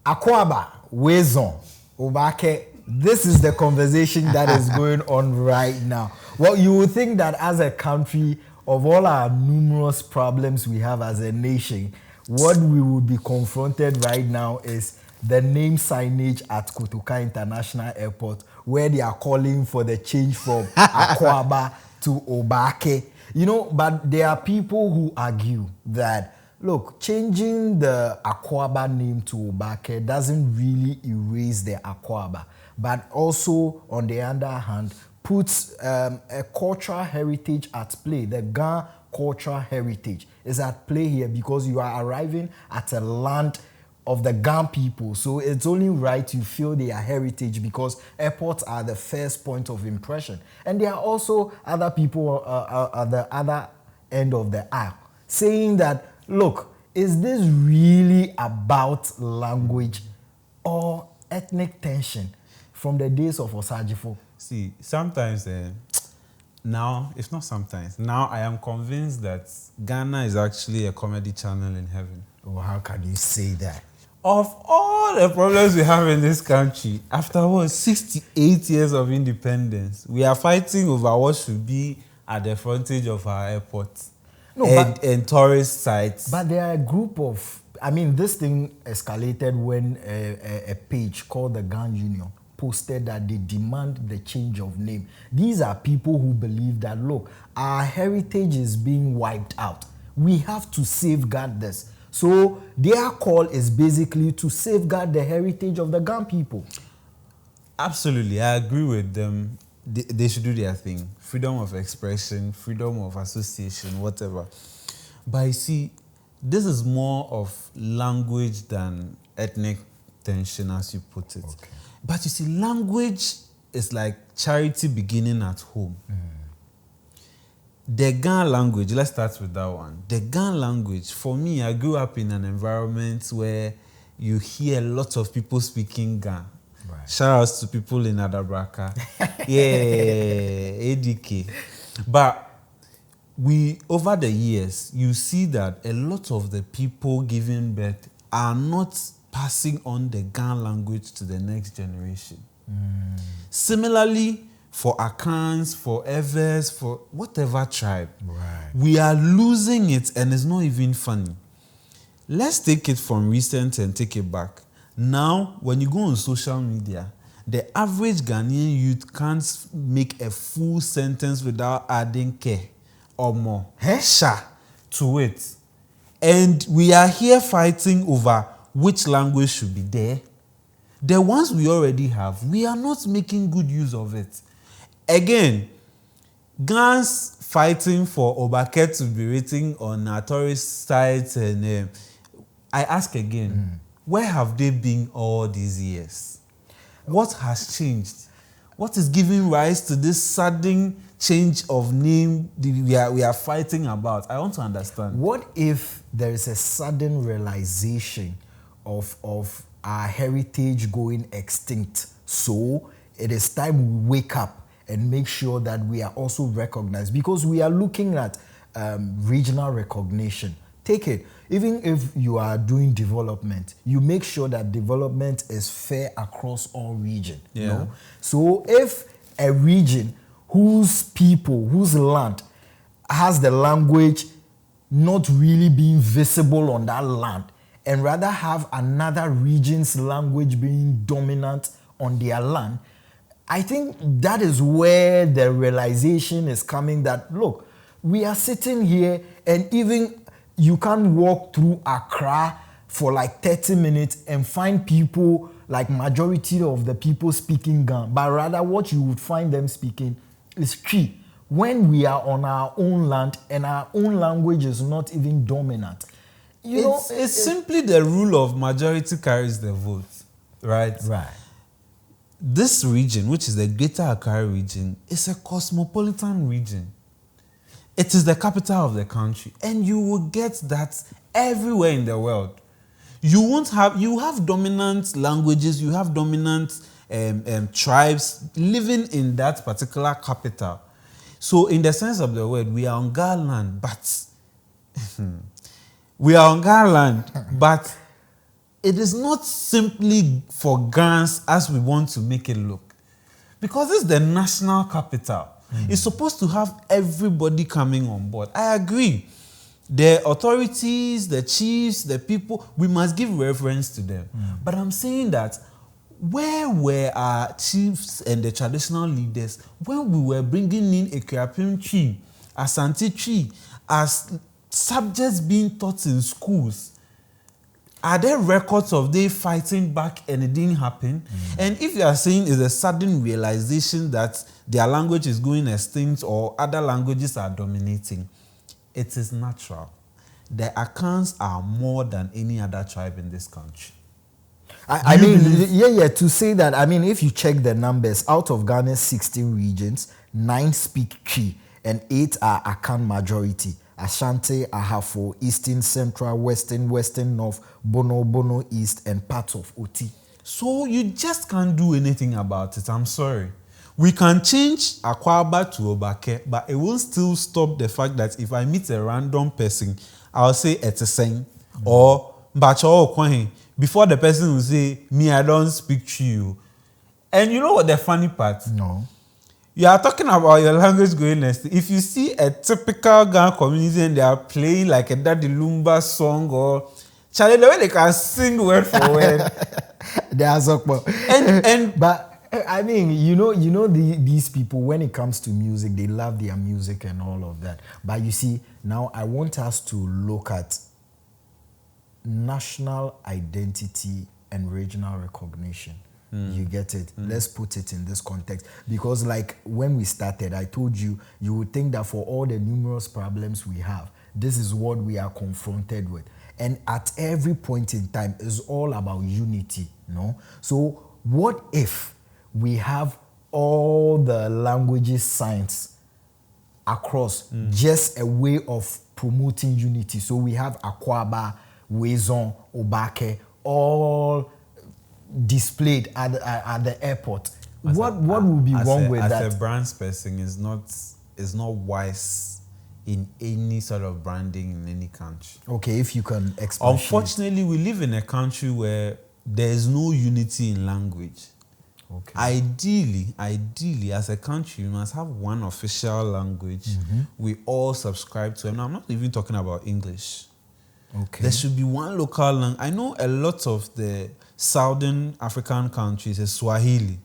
Akwaba, Wezon, Obake. This is the conversation that is going on right now. Well, you would think that as a country, of all our numerous problems we have as a nation, what we would be confronted right now is the name signage at Kotoka International Airport, where they are calling for the change from Akwaba to Obake. You know, but there are people who argue that, look, changing the Akwaba name to Obake doesn't really erase the Akwaba, but also, on the other hand, puts a cultural heritage at play. The Ga cultural heritage is at play here because you are arriving at a land of the Ga people. So it's only right you feel their heritage because airports are the first point of impression. And there are also other people at the other end of the aisle saying that, look, is this really about language or ethnic tension from the days of Osajifo? See, sometimes, now, if not sometimes, now I am convinced that Ghana is actually a comedy channel in heaven. Oh, how can you say that? Of all the problems we have in this country, after what, 68 years of independence, we are fighting over what should be at the frontage of our airports and tourist sites. But there are a group of, this thing escalated when a page called the Gun Union posted that they demand the change of name. These are people who believe that, look, our heritage is being wiped out. We have to safeguard this. So their call is basically to safeguard the heritage of the Ghana people. Absolutely, I agree with them. They should do their thing. Freedom of expression, freedom of association, whatever. But you see, this is more of language than ethnic tension, as you put it. Okay. But you see, language is like charity beginning at home. The Ghana language, let's start with that one. The Ghana language, for me, I grew up in an environment where you hear lots of people speaking Ghana. Right. Shout outs to people in Adabraka. Yeah, ADK. But over the years, you see that a lot of the people giving birth are not passing on the Ghana language to the next generation. Similarly, for Akans, for Evers, for whatever tribe, right, we are losing it, and it's not even funny. Let's take it from recent and take it back. Now, when you go on social media, the average Ghanaian youth can't make a full sentence without adding ke or more, sha, to it. And we are here fighting over which language should be there. The ones we already have, we are not making good use of it. Again, Ghanaians fighting for Obake to be written on our tourist sites, and I ask again, where have they been all these years? What has changed? What is giving rise to this sudden change of name we are fighting about? I want to understand. What if there is a sudden realization of our heritage going extinct? So it is time we wake up and make sure that we are also recognized, because we are looking at regional recognition. Take it. Even if you are doing development, you make sure that development is fair across all regions. Yeah. You know? So if a region whose people, whose land has the language not really being visible on that land, and rather have another region's language being dominant on their land, I think that is where the realization is coming that, look, we are sitting here and even you can't walk through Accra for like 30 minutes and find people, like majority of the people speaking Ghana, but rather what you would find them speaking is Twi, when we are on our own land and our own language is not even dominant. It's simply the rule of majority carries the vote, right? Right. This region, which is the Greater Accra region, is a cosmopolitan region. It is the capital of the country, and you will get that everywhere in the world. You have dominant languages, you have dominant tribes living in that particular capital. So in the sense of the word, we are on Ghana land, but we are on Ghana land, but it is not simply for Ghans as we want to make it look. Because it's the national capital. It's supposed to have everybody coming on board. I agree. The authorities, the chiefs, the people, we must give reverence to them. But I'm saying that where were our chiefs and the traditional leaders when we were bringing in a Ekuapem tree, Asante tree, as subjects being taught in schools? Are there records of they fighting back and it didn't happen? And if you are saying it's a sudden realization that their language is going extinct or other languages are dominating, it is natural. The Akans are more than any other tribe in this country. I mean, to say that, I mean, if you check the numbers, out of Ghana's 16 regions, 9 speak Twi and 8 are Akan majority. Ashanti, Ahafo, Eastern, Central, Western, Western North, Bono East, and parts of Oti. So you just can't do anything about it. I'm sorry. We can change Akwaba to Obake, but it will still stop the fact that if I meet a random person, I'll say Eteseng or Bacho Okwahin. Before the person will say, me, I don't speak to you. And you know what the funny part? No. You are talking about your language going next. If you see a typical Ghana community and they are playing like a Daddy Lumba song or Charlie, the way they can sing word for word. They are so but I mean, these people, when it comes to music, they love their music and all of that. But you see, now I want us to look at national identity and regional recognition. You get it? Let's put it in this context. Because like when we started, I told you, you would think that for all the numerous problems we have, this is what we are confronted with. And at every point in time, it's all about unity, no? So what if we have all the languages science across just a way of promoting unity? So we have Akwaba, Wezon, Obake, all displayed at the airport. What would be wrong with that? As a brand person, is not wise in any sort of branding in any country. Okay, if you can explain. Unfortunately, we live in a country where there is no unity in language. Okay. Ideally, as a country, we must have one official language we all subscribe to. And I'm not even talking about English. Okay. There should be one local language. I know a lot of the Southern African countries is Swahili.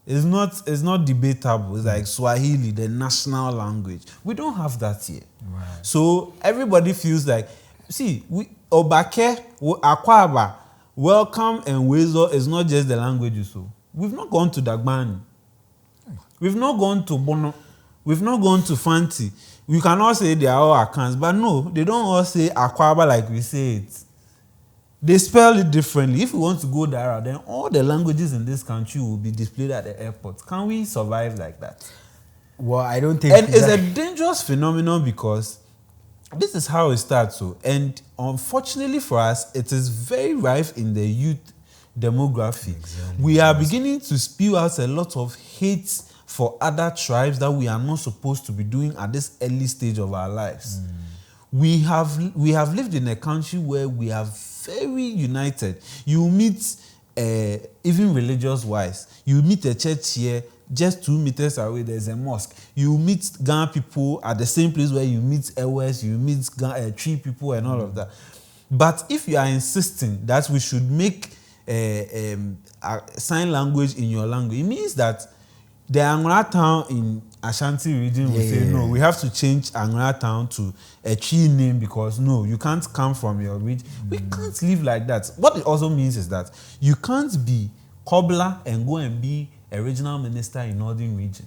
It's not debatable. It's like Swahili, the national language. We don't have that here. Right. So everybody feels like, Obake, Akwaba, welcome and Wezo is not just the language. So we've not gone to Dagbani. We've not gone to Bono. We've not gone to Fanti. We can all say they are all Akans, but no, they don't all say Akwaba like we say it. They spell it differently. If we want to go there, then all the languages in this country will be displayed at the airport. Can we survive like that? Well, I don't think. And it's a dangerous phenomenon because this is how it starts. And unfortunately for us, it is very rife in the youth demography. Exactly. We are beginning to spew out a lot of hate for other tribes that we are not supposed to be doing at this early stage of our lives. We have lived in a country where we are very united. You meet, even religious-wise, you meet a church here, just 2 meters away, there's a mosque. You meet Ghana people at the same place where you meet Ewes, you meet Tree people and all of that. But if you are insisting that we should make a sign language in your language, it means that the Angola town in Ashanti region will say, no, we have to change Angola town to a Tree name because, no, you can't come from your region. We can't live like that. What it also means is that you can't be cobbler and go and be a regional minister in Northern region.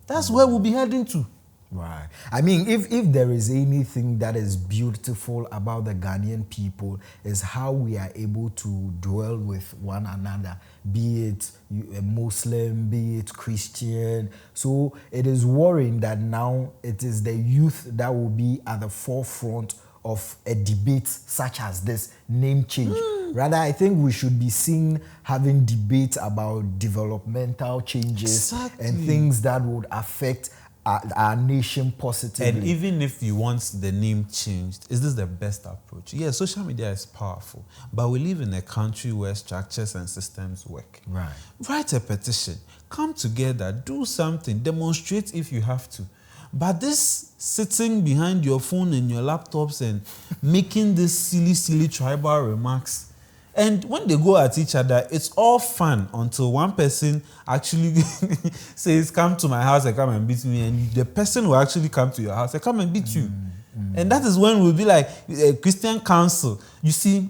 That's where we'll be heading to. Right. I mean, if there is anything that is beautiful about the Ghanaian people is how we are able to dwell with one another, be it a Muslim, be it Christian. So it is worrying that now it is the youth that will be at the forefront of a debate such as this, name change. Rather, I think we should be seen having debates about developmental changes and things that would affect our nation positively. And even if you want the name changed, is this the best approach? Yeah, social media is powerful, but we live in a country where structures and systems work. Right. Write a petition, come together, do something, demonstrate if you have to. But this sitting behind your phone and your laptops and making these silly tribal remarks, and when they go at each other, it's all fun until one person actually says, come to my house and come and beat me. And the person will actually come to your house and come and beat you. And that is when we'll be like, Christian Council. You see,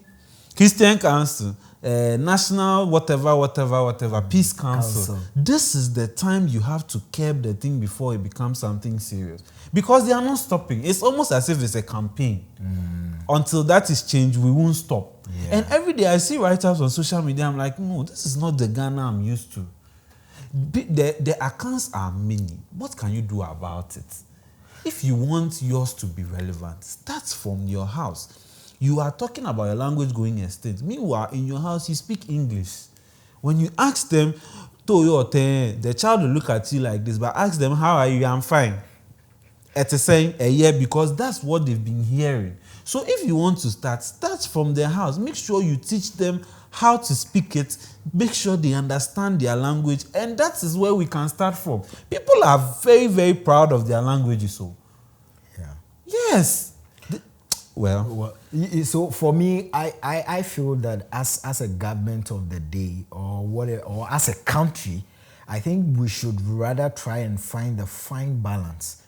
Christian Council, National whatever, Peace Council. This is the time you have to curb the thing before it becomes something serious. Because they are not stopping. It's almost as if it's a campaign. Until that is changed, we won't stop. Yeah. And every day I see write-ups on social media, I'm like, no, this is not the Ghana I'm used to. The accounts are many. What can you do about it? If you want yours to be relevant, start from your house. You are talking about your language going extinct. Meanwhile, in your house, you speak English. When you ask them, the child will look at you like this, but ask them, how are you? I'm fine. At the same a year, because that's what they've been hearing. So if you want to start from their house. Make sure you teach them how to speak it. Make sure they understand their language. And that is where we can start from. People are very, very proud of their languages. So, yeah. Yes. Well, so for me, I feel that as a government of the day or as a country, I think we should rather try and find the fine balance,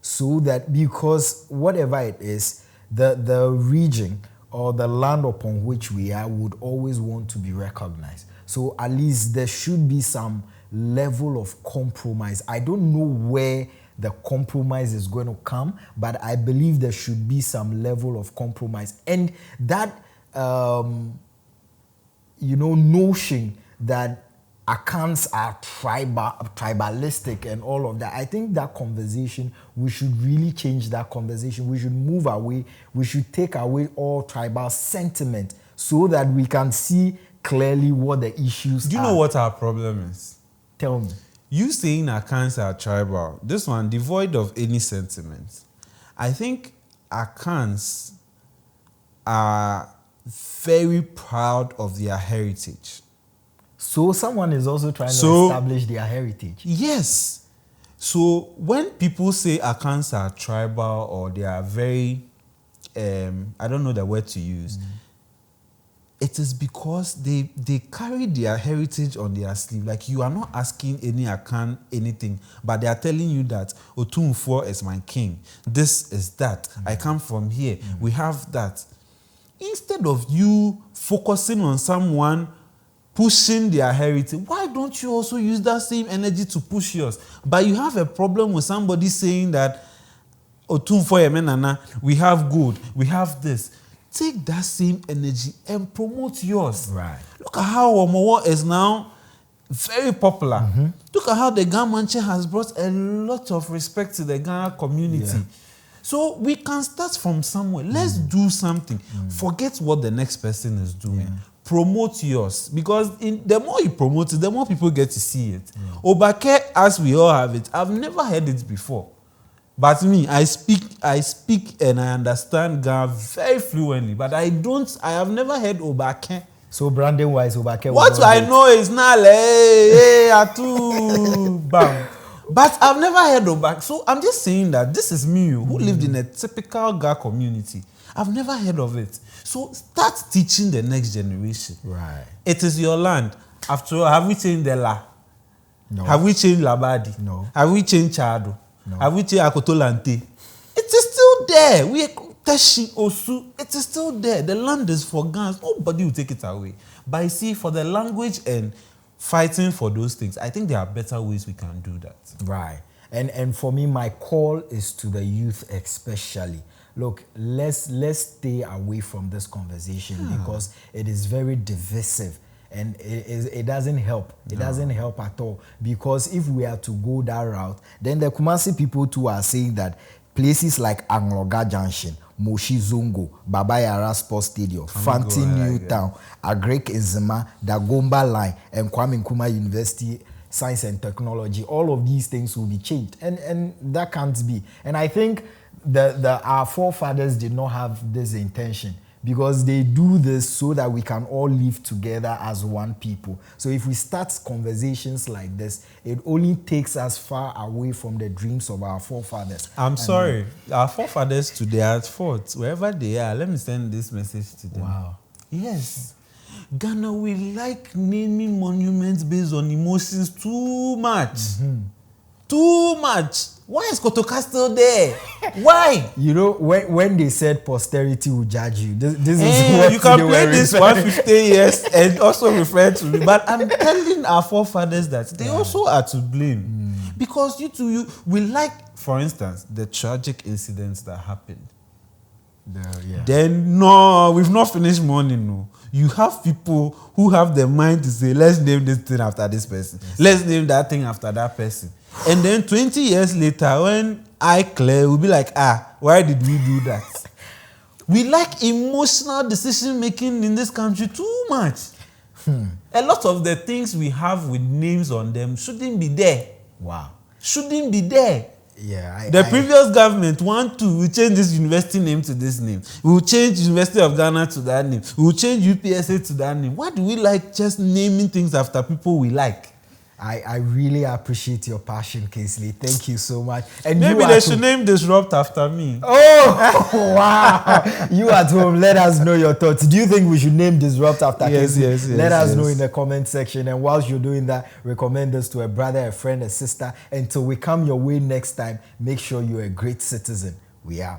so that, because whatever it is, the region or the land upon which we are would always want to be recognized. So at least there should be some level of compromise. I don't know where the compromise is going to come, but I believe there should be some level of compromise. And that, notion that accounts are tribalistic and all of that, I think that conversation, we should really change that conversation. We should move away. We should take away all tribal sentiment so that we can see clearly what the issues are. Do you know what our problem is? Tell me. You saying accounts are tribal, this one devoid of any sentiment. I think accounts are very proud of their heritage. So someone is also trying to establish their heritage. Yes. So when people say accounts are tribal or they are very, I don't know the word to use, it is because they carry their heritage on their sleeve. Like, you are not asking any account anything, but they are telling you that Otumfuo is my king. This is that. I come from here. We have that. Instead of you focusing on someone pushing their heritage, why don't you also use that same energy to push yours? But you have a problem with somebody saying that Otumfuo Yemenana, we have good, we have this. Take that same energy and promote yours. Right. Look at how Omowo is now very popular. Look at how the Ghana Manche has brought a lot of respect to the Ghana community. Yeah. So we can start from somewhere. Let's do something. Forget what the next person is doing. Yeah. Promote yours, because the more you promote it, the more people get to see it. Obake, as we all have it, I've never heard it before. But me, I speak and I understand Ghana very fluently, but I have never heard Obake. So branding wise, Obake. What I know is now, atu, bam. But I've never heard Obake. So I'm just saying that this is me who lived in a typical Ghana community. I've never heard of it. So start teaching the next generation. Right. It is your land. After all, have we changed the La? No. Have we changed Labadi? No. Have we changed Chado? No. Have we changed Akotolante? It is still there. We Teshi Osu. It is still there. The land is for Ghanaians. Nobody will take it away. But you see, for the language and fighting for those things, I think there are better ways we can do that. Right. And for me, my call is to the youth especially. Look, let's stay away from this conversation because it is very divisive and it doesn't help. It doesn't help at all, because if we are to go that route, then the Kumasi people too are saying that places like Angloga Junction, Moshi Zongo, Baba Yara Sports Stadium, Fanti New Town, Agrek Nzema, Dagomba Line, and Kwame Nkrumah University science and technology, all of these things will be changed. And that can't be. And I think our forefathers did not have this intention, because they do this so that we can all live together as one people. So if we start conversations like this, it only takes us far away from the dreams of our forefathers. I'm sorry. Our forefathers today are at fault. Wherever they are, let me send this message to them. Wow. Yes. Ghana, we like naming monuments based on emotions too much. Too much. Why is Kotoka still there? Why? You know, when they said posterity will judge you, this is what you can they play were this referring- 150 years and also refer to me. But I'm telling our forefathers that they also are to blame. Because we like, for instance, the tragic incidents that happened. Yeah. Then, no, we've not finished mourning, no. You have people who have the mind to say, let's name this thing after this person. Yes. Let's name that thing after that person. And then 20 years later, when Claire will be like, why did we do that? We like emotional decision making in this country too much. A lot of the things we have with names on them shouldn't be there. Wow. Shouldn't be there. Yeah, the previous government we change this university name to this name. We will change University of Ghana to that name. We will change UPSA to that name. Why do we like just naming things after people we like? I really appreciate your passion, Kingsley. Thank you so much. And maybe they should name Disrupt after me. Oh, wow. You at home, let us know your thoughts. Do you think we should name Disrupt after Kingsley? Yes. Let us know in the comment section. And whilst you're doing that, recommend us to a brother, a friend, a sister. Until we come your way next time, make sure you're a great citizen. We are.